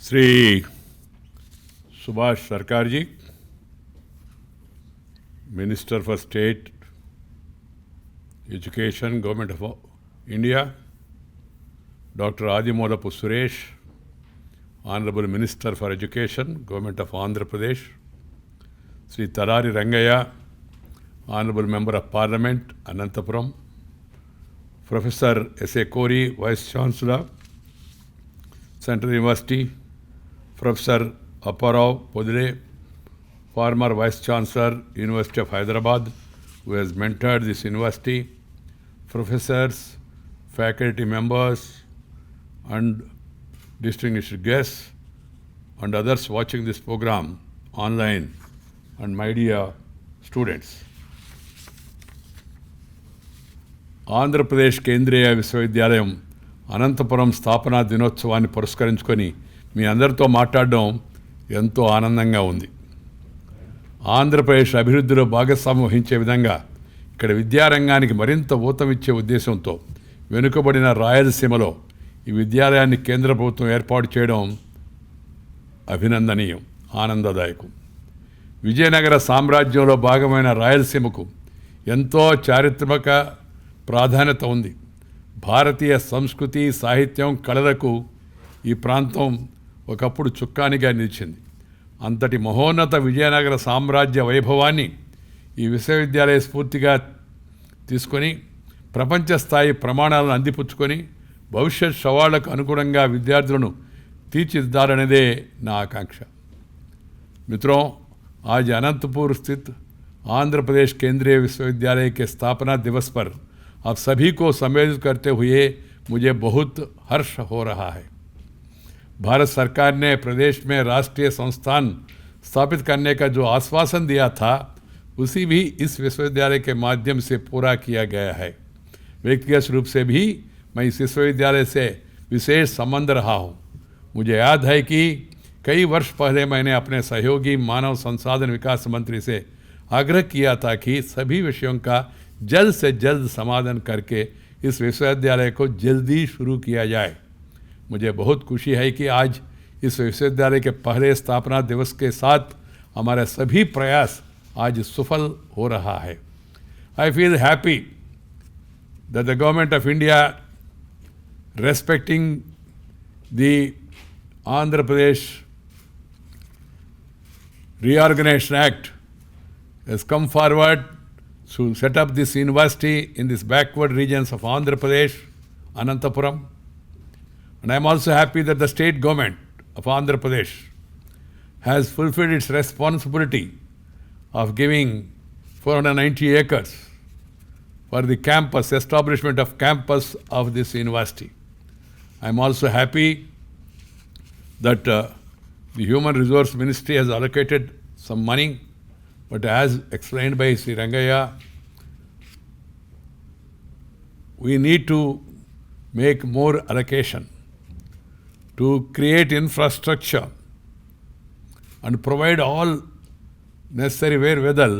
Sri Subhash Sarkarji, Minister for State Education, Government of India, Dr. Adimolapu Suresh, Honorable Minister for Education, Government of Andhra Pradesh, Sri Tarari Rangaya, Honorable Member of Parliament, Ananthapuramu, Professor S.A. Kori, Vice Chancellor, Central University, Professor Apparao Podile, former Vice Chancellor, University of Hyderabad, who has mentored this university, professors, faculty members, and distinguished guests, and others watching this program online, and my dear students. Andhra Pradesh కేంద్రీయ విశ్వవిద్యాలయం అనంతపురం స్థాపనా దినోత్సవాన్ని పురస్కరించుకొని మీ అందరితో మాట్లాడడం ఎంతో ఆనందంగా ఉంది. ఆంధ్రప్రదేశ్ అభివృద్ధిలో భాగస్వామ్యం వహించే విధంగా ఇక్కడ విద్యారంగానికి మరింత ఊతమిచ్చే ఉద్దేశంతో వెనుకబడిన రాయలసీమలో ఈ విద్యాలయాన్ని కేంద్ర ప్రభుత్వం ఏర్పాటు చేయడం అభినందనీయం, ఆనందదాయకం. విజయనగర సామ్రాజ్యంలో భాగమైన రాయలసీమకు ఎంతో చారిత్రక ప్రాధాన్యత ఉంది. భారతీయ సంస్కృతి, సాహిత్యం, కళలకు ఈ ప్రాంతం ఒకప్పుడు చుక్కానిగా నిలిచింది. అంతటి మహోన్నత విజయనగర సామ్రాజ్య వైభవాన్ని ఈ విశ్వవిద్యాలయ స్ఫూర్తిగా తీసుకొని ప్రపంచ స్థాయి ప్రమాణాలను అందిపుచ్చుకొని భవిష్యత్ సవాళ్లకు అనుగుణంగా విద్యార్థులను తీర్చిదిద్దాలనేదే నా ఆకాంక్ష. मित्रों, आज अनंतपुर स्थित आंध्र प्रदेश केंद्रीय विश्वविद्यालय के स्थापना दिवस पर आप सभी को संबोधित करते हुए मुझे बहुत हर्ष हो रहा है. भारत सरकार ने प्रदेश में राष्ट्रीय संस्थान स्थापित करने का जो आश्वासन दिया था, उसी भी इस विश्वविद्यालय के माध्यम से पूरा किया गया है. व्यक्तिगत रूप से भी मैं इस विश्वविद्यालय से विशेष संबंध रहा हूँ. मुझे याद है कि कई वर्ष पहले मैंने अपने सहयोगी मानव संसाधन विकास मंत्री से आग्रह किया था कि सभी विषयों का जल्द से जल्द समाधान करके इस विश्वविद्यालय को जल्दी शुरू किया जाए. मुझे बहुत खुशी है कि आज इस विश्वविद्यालय के पहले स्थापना दिवस के साथ हमारे सभी प्रयास आज सफल हो रहा है. I feel happy that the government of India, respecting the Andhra Pradesh Reorganization Act, has come forward to set up this university in these backward regions of Andhra Pradesh, Ananthapuram. And I am also happy that the state government of Andhra Pradesh has fulfilled its responsibility of giving 490 acres for the campus, establishment of campus of this university. I am also happy that the Human Resource Ministry has allocated some money, but as explained by Sri Rangaya, we need to make more allocation to create infrastructure and provide all necessary wherewithal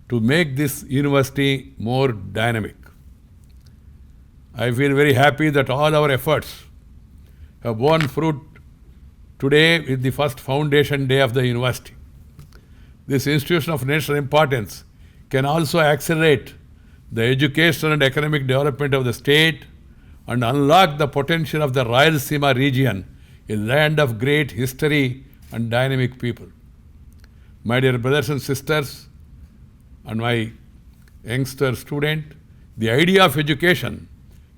to make this university more dynamic. I feel very happy that all our efforts have borne fruit today with the first foundation day of the university. This institution of national importance can also accelerate the educational and economic development of the state and unlock the potential of the Rayalaseema region, a land of great history and dynamic people. My dear brothers and sisters and my youngster student, the idea of education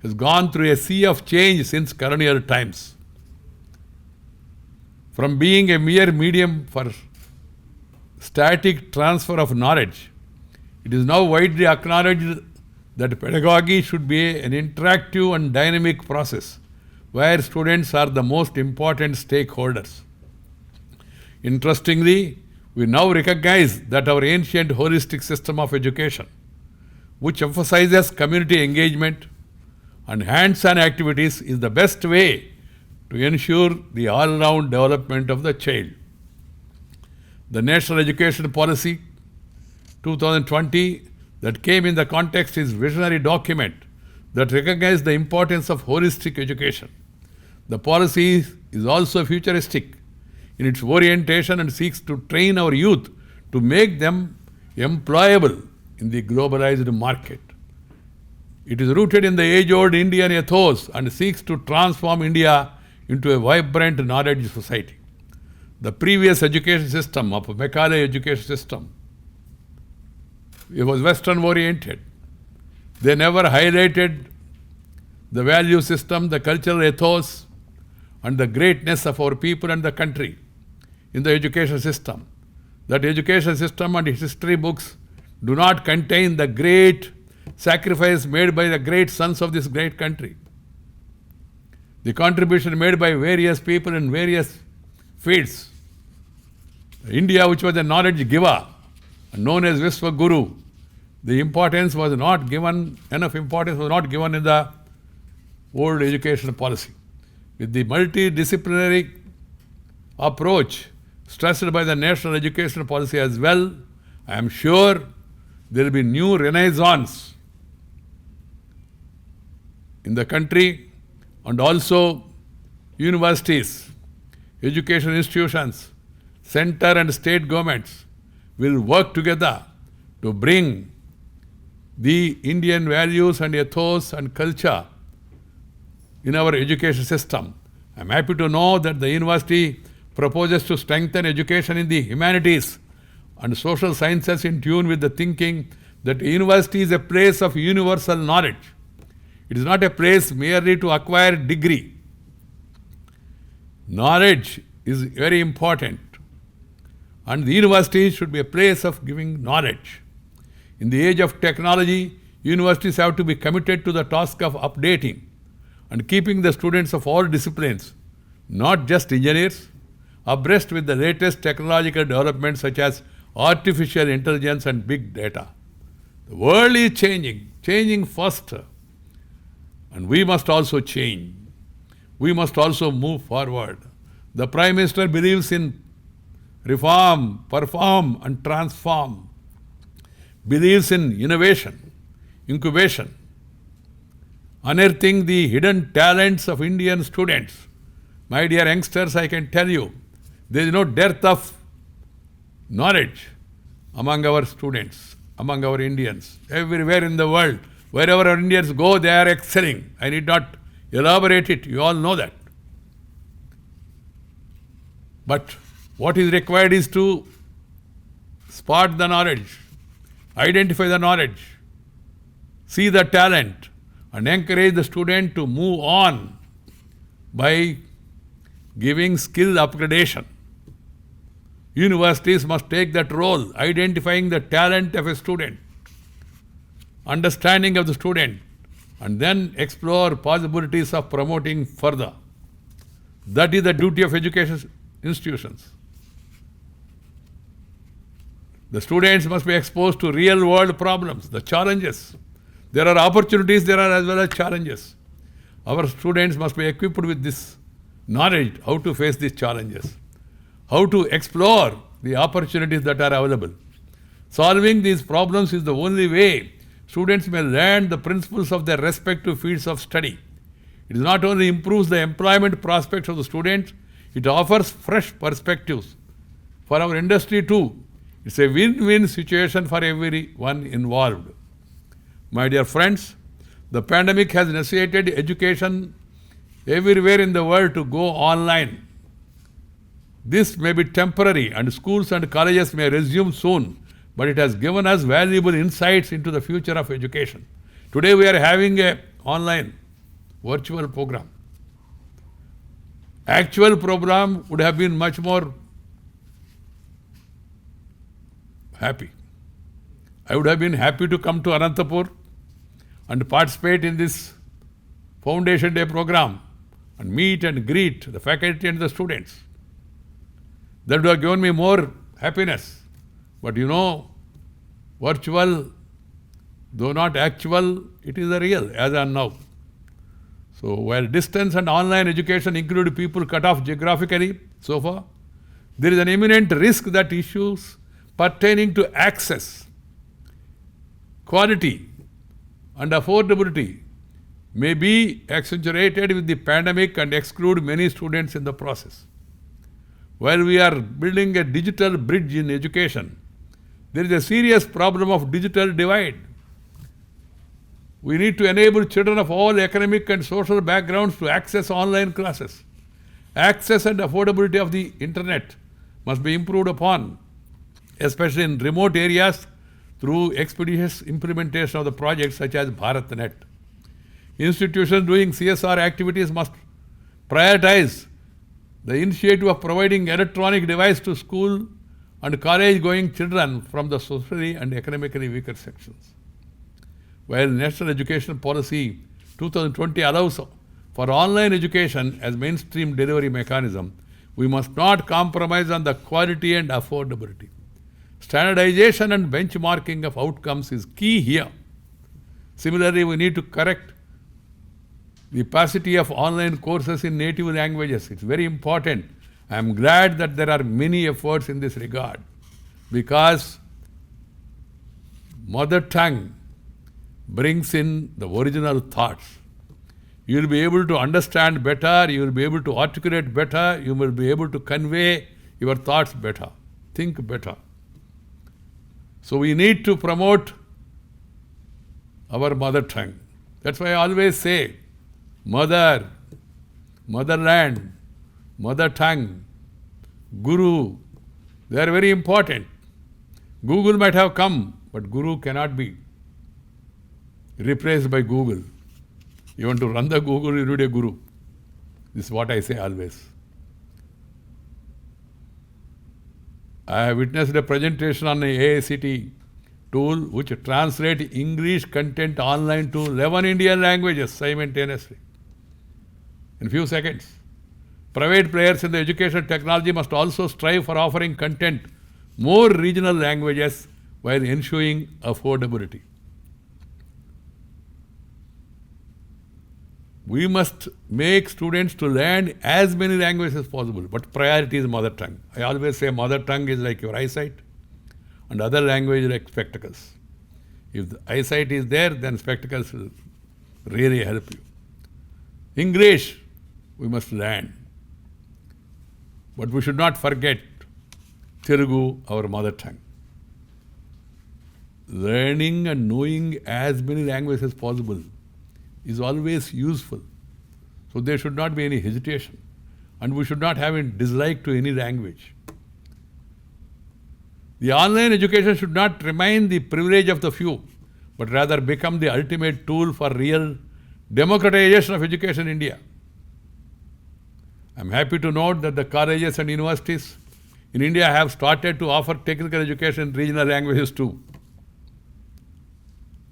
has gone through a sea of change since colonial times. From being a mere medium for static transfer of knowledge, it is now widely acknowledged that pedagogy should be an interactive and dynamic process where students are the most important stakeholders. Interestingly, we now recognize that our ancient holistic system of education, which emphasizes community engagement and hands-on activities, is the best way to ensure the all-round development of the child. The National Education Policy 2020 that came in the context is a visionary document that recognizes the importance of holistic education. The policy is also futuristic in its orientation and seeks to train our youth to make them employable in the globalized market. It is rooted in the age-old Indian ethos and seeks to transform India into a vibrant knowledge society. The previous education system of Macaulay education system, it was Western oriented. They never highlighted the value system, the cultural ethos, and the greatness of our people and the country in the education system. That education system and history books do not contain the great sacrifice made by the great sons of this great country. The contribution made by various people in various fields. India, which was a knowledge giver, known as Vishwa Guru, the importance was not given, enough importance was not given in the old education policy. With the multidisciplinary approach stressed by the national education policy as well, I am sure there will be new renaissance in the country, and also universities, education institutions, center and state governments will work together to bring the Indian values and ethos and culture in our education system. I am happy to know that the university proposes to strengthen education in the humanities and social sciences in tune with the thinking that university is a place of universal knowledge. It is not a place merely to acquire degree. Knowledge is very important, and the university should be a place of giving knowledge. In the age of technology, universities have to be committed to the task of updating and keeping the students of all disciplines, not just engineers, abreast with the latest technological developments such as artificial intelligence and big data. The world is changing faster, and we must also change. We must also move forward. The Prime Minister believes in reform, perform and transform. Believes in innovation, incubation, unearthing the hidden talents of Indian students. My dear youngsters, I can tell you, there is no dearth of knowledge among our students, among our Indians. Everywhere in the world, wherever our Indians go, they are excelling. I need not elaborate it, you all know that. But what is required is to spot the knowledge, identify the knowledge, see the talent, and encourage the student to move on by giving skill upgradation. Universities must take that role, identifying the talent of a student, understanding of the student, and then explore possibilities of promoting further. That is the duty of education institutions. The students must be exposed to real world problems, the challenges. There are opportunities, there are as well as challenges. Our students must be equipped with this knowledge, how to face these challenges, how to explore the opportunities that are available. Solving these problems is the only way students may learn the principles of their respective fields of study. It not only improves the employment prospects of the students, it offers fresh perspectives for our industry too. It's a win-win situation for everyone involved. My dear friends, the pandemic has necessitated education everywhere in the world to go online. This may be temporary and schools and colleges may resume soon, but it has given us valuable insights into the future of education. Today we are having an online virtual program. Actual program would have been much more happy. I would have been happy to come to Ananthapur and participate in this Foundation Day program and meet and greet the faculty and the students. That would have given me more happiness. But you know, virtual, though not actual, it is the real, as I am now. So while distance and online education include people cut off geographically so far, there is an imminent risk that issues pertaining to access, quality and affordability may be accentuated with the pandemic and exclude many students in the process. while we are building a digital bridge in education, there is a serious problem of digital divide. We need to enable children of all economic and social backgrounds to access online classes. Access and affordability of the internet must be improved upon, especially in remote areas through expeditious implementation of the projects such as BharatNet. Institutions doing CSR activities must prioritize the initiative of providing electronic device to school and college-going children from the socially and economically weaker sections. While National Education Policy 2020 allows for online education as mainstream delivery mechanism, we must not compromise on the quality and affordability. Standardization and benchmarking of outcomes is key here. Similarly, we need to correct the paucity of online courses in native languages. It's very important. I am glad that there are many efforts in this regard, because mother tongue brings in the original thoughts. You will be able to understand better, you will be able to articulate better, you will be able to convey your thoughts better, think better. So we need to promote our mother tongue. That's why I always say, mother, motherland, mother tongue, guru, they are very important. Google might have come, but guru cannot be replaced by Google. You want to run the Google, you need a guru. This is what I say always. I have witnessed a presentation on the AICT tool which translates English content online to 11 Indian languages simultaneously in few seconds. Private players in the educational technology must also strive for offering content more regional languages while ensuring affordability. We must make students to learn as many languages as possible, but priority is mother tongue. I always say mother tongue is like your eyesight and other language like spectacles. If the eyesight is there, then spectacles will really help you. English, we must learn. But we should not forget Telugu, our mother tongue. Learning and knowing as many languages as possible is always useful. So there should not be any hesitation. And we should not have a dislike to any language. The online education should not remain the privilege of the few, but rather become the ultimate tool for real democratization of education in India. I am happy to note that the colleges and universities in India have started to offer technical education in regional languages too.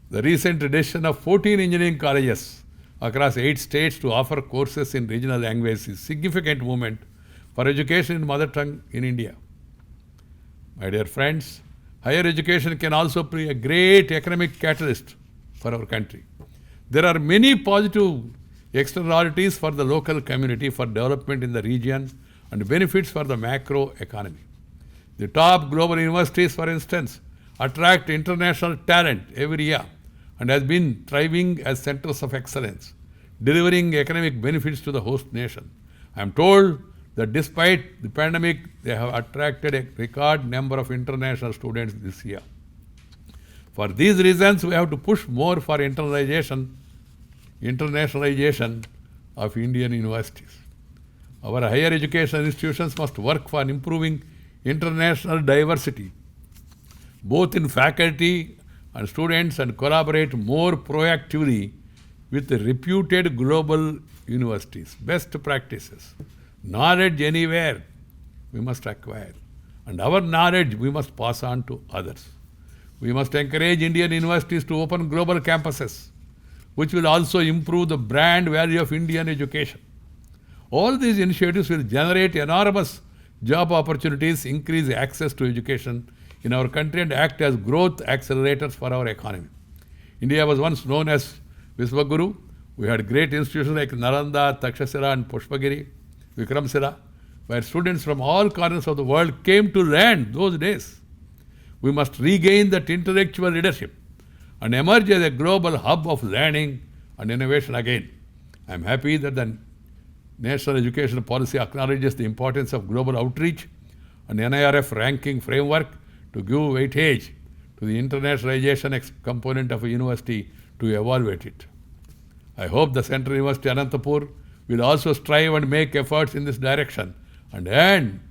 The recent decision of 14 engineering colleges across 8 states to offer courses in regional languages is a significant movement for education in mother tongue in India. My dear friends, higher education can also be a great economic catalyst for our country. There are many positive externalities for the local community, for development in the region, and benefits for the macro economy. The top global universities, for instance, attract international talent every year and has been thriving as centers of excellence, delivering economic benefits to the host nation. I am told that despite the pandemic, they have attracted a record number of international students this year. For these reasons, we have to push more for internationalization of Indian universities. Our higher education institutions must work for improving international diversity, both in faculty and students, and collaborate more proactively with the reputed global universities. Best practices. Knowledge anywhere we must acquire, and our knowledge we must pass on to others. We must encourage Indian universities to open global campuses, which will also improve the brand value of Indian education. All these initiatives will generate enormous job opportunities, increase access to education in our country, and act as growth accelerators for our economy. India was once known as Viswaguru. We had great institutions like Nalanda, Takshashila, and Pushpagiri, Vikramshila, where students from all corners of the world came to learn those days. We must regain that intellectual leadership and emerge as a global hub of learning and innovation again. I am happy that the national education policy acknowledges the importance of global outreach and NIRF ranking framework to give weightage to the internationalization component of a university to evaluate it. I hope the Central University Ananthapur will also strive and make efforts in this direction and earn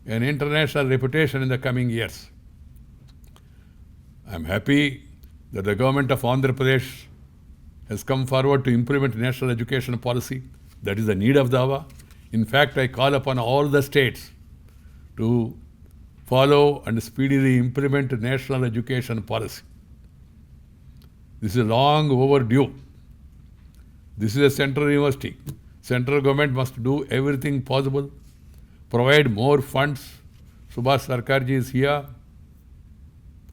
an international reputation in the coming years. I am happy that the government of Andhra Pradesh has come forward to implement national education policy. That is the need of the hour. In fact, I call upon all the states to follow and speedily implement national education policy. This is long overdue. This is a central university. Central government must do everything possible, provide more funds. Subhash Sarkarji is here.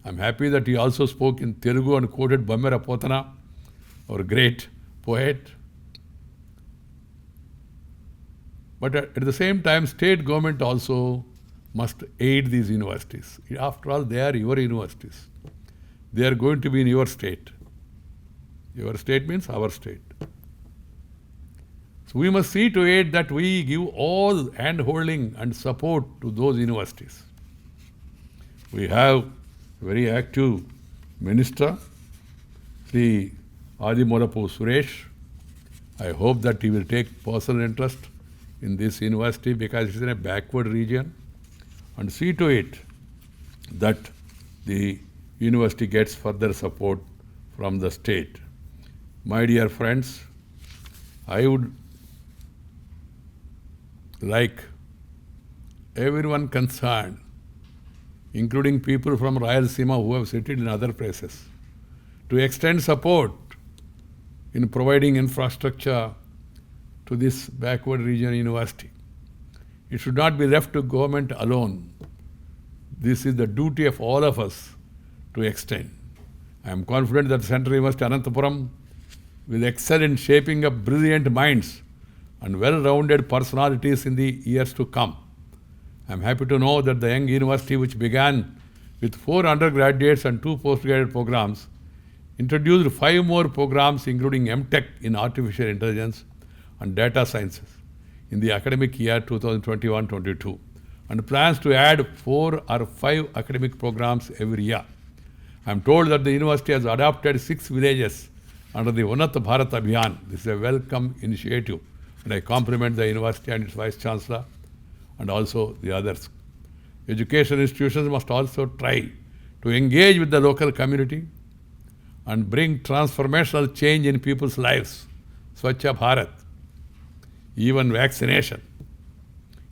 I'm happy that he also spoke in Telugu and quoted Bamera Potana, our great poet. But at the same time, state government also must aid these universities. After all, they are your universities. They are going to be in your state. Your state means our state. So we must see to it that we give all hand-holding and support to those universities. We have a very active minister, Sri Adimolapu Suresh. I hope that he will take personal interest in this university because it is in a backward region, and see to it that the university gets further support from the state. My dear friends, I would like everyone concerned, including people from Rayalaseema who have settled in other places, to extend support in providing infrastructure to this backward region university. It should not be left to government alone. This is the duty of all of us to extend. I am confident that Central University Ananthapuramu will excel in shaping up brilliant minds and well-rounded personalities in the years to come. I am happy to know that the young university, which began with 4 undergraduates and 2 postgraduate programs, introduced 5 more programs including MTech in artificial intelligence and data sciences in the academic year 2021-22, and plans to add 4 or 5 academic programs every year. I am told that the university has adopted 6 villages under the Unnat Bharat Abhiyan. This is a welcome initiative, and I compliment the university and its Vice Chancellor and also the others. Education institutions must also try to engage with the local community and bring transformational change in people's lives. Swachha Bharat, even vaccination,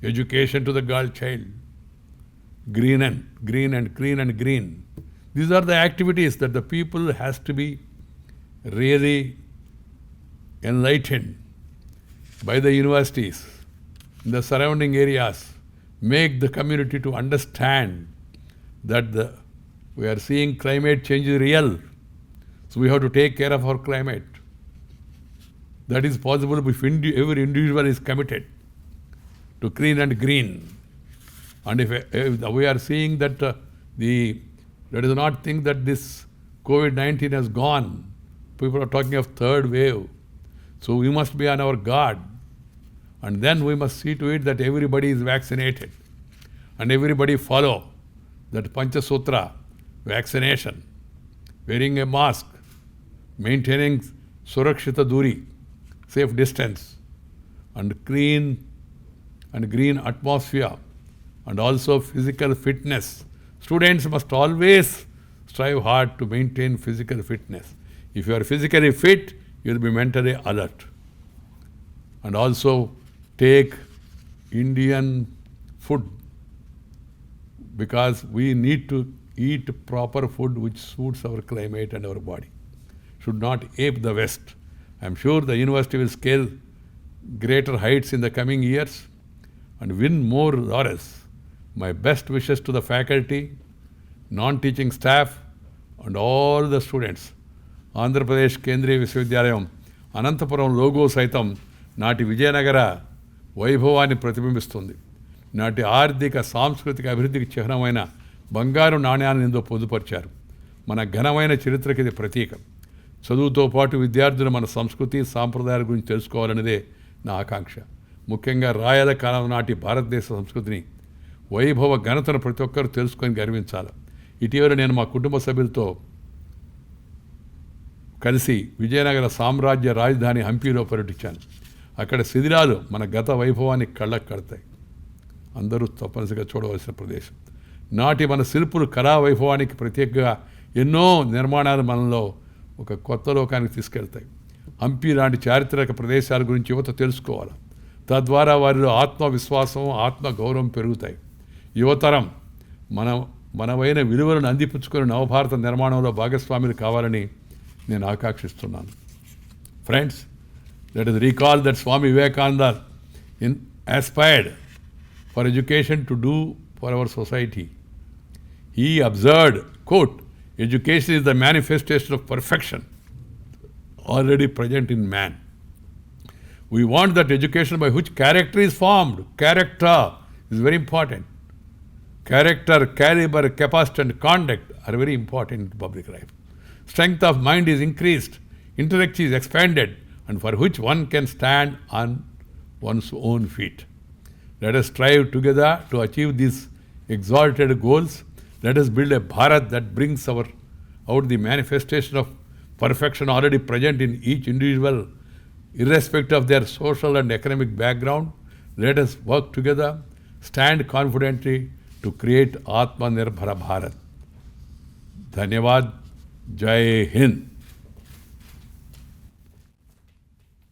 education to the girl child, green and clean and green. These are the activities that the people has to be really enlightened by the universities in the surrounding areas, make the community to understand that we are seeing climate change is real. So we have to take care of our climate. That is possible if every individual is committed to clean and green. And if we are seeing that let us not think that this COVID-19 has gone. People are talking of third wave. So we must be on our guard. And then we must see to it that everybody is vaccinated. And everybody follow that Panchasutra, vaccination, wearing a mask, maintaining Surakshita Duri, safe distance, and clean and green atmosphere, and also physical fitness. Students must always strive hard to maintain physical fitness. If you are physically fit, you will be mentally alert. And also take Indian food, because we need to eat proper food which suits our climate and our body. Should not ape the West. I am sure the university will scale greater heights in the coming years and win more laurels. My best wishes to the faculty, non-teaching staff, and all the students. Andhra Pradesh Kendriya Viswavidyalaya Ananthapuram logo saitam నాటి విజయనగర వైభవాన్ని ప్రతిబింబిస్తుంది. నాటి ఆర్థిక సాంస్కృతిక అభివృద్ధికి చిహ్నమైన బంగారు నాణ్యాన్ని ఇందులో పొందుపరిచారు. మన ఘనమైన చరిత్రకి ఇది ప్రతీక. చదువుతో పాటు విద్యార్థులు మన సంస్కృతి సాంప్రదాయాల గురించి తెలుసుకోవాలనేదే నా ఆకాంక్ష. ముఖ్యంగా రాయల కాలం నాటి భారతదేశ సంస్కృతిని, వైభవ ఘనతను ప్రతి ఒక్కరూ తెలుసుకొని గర్వించాలి. ఇటీవల నేను మా కుటుంబ సభ్యులతో కలిసి విజయనగర సామ్రాజ్య రాజధాని హంపీలో పర్యటించాను. అక్కడ శిథిలాలు మన గత వైభవాన్ని కళ్ళకు కడతాయి. అందరూ తప్పనిసరిగా చూడవలసిన ప్రదేశం. నాటి మన శిల్పులు కళా వైభవానికి ప్రత్యేకంగా ఎన్నో నిర్మాణాలు మనలో ఒక కొత్త లోకానికి తీసుకెళ్తాయి. హంపి లాంటి చారిత్రక ప్రదేశాల గురించి యువత తెలుసుకోవాలి. తద్వారా వారిలో ఆత్మవిశ్వాసం, ఆత్మగౌరవం పెరుగుతాయి. యువతరం మనవైన విలువలను అందిపుచ్చుకొని నవభారత నిర్మాణంలో భాగస్వాములు కావాలని నేను ఆకాంక్షిస్తున్నాను. Friends, let us recall that Swami Vivekananda aspired for education to do for our society. He observed, quote, "Education is the manifestation of perfection already present in man." We want that education by which character is formed. Character is very important. Character, caliber, capacity and conduct are very important in public life. Strength of mind is increased, intellect is expanded, and for which one can stand on one's own feet. Let us strive together to achieve these exalted goals. Let us build a Bharat that brings out the manifestation of perfection already present in each individual, irrespective of their social and economic background. Let us work together, stand confidently to create Atma Nirbhara Bharat. Dhanyavad. Jai Hind.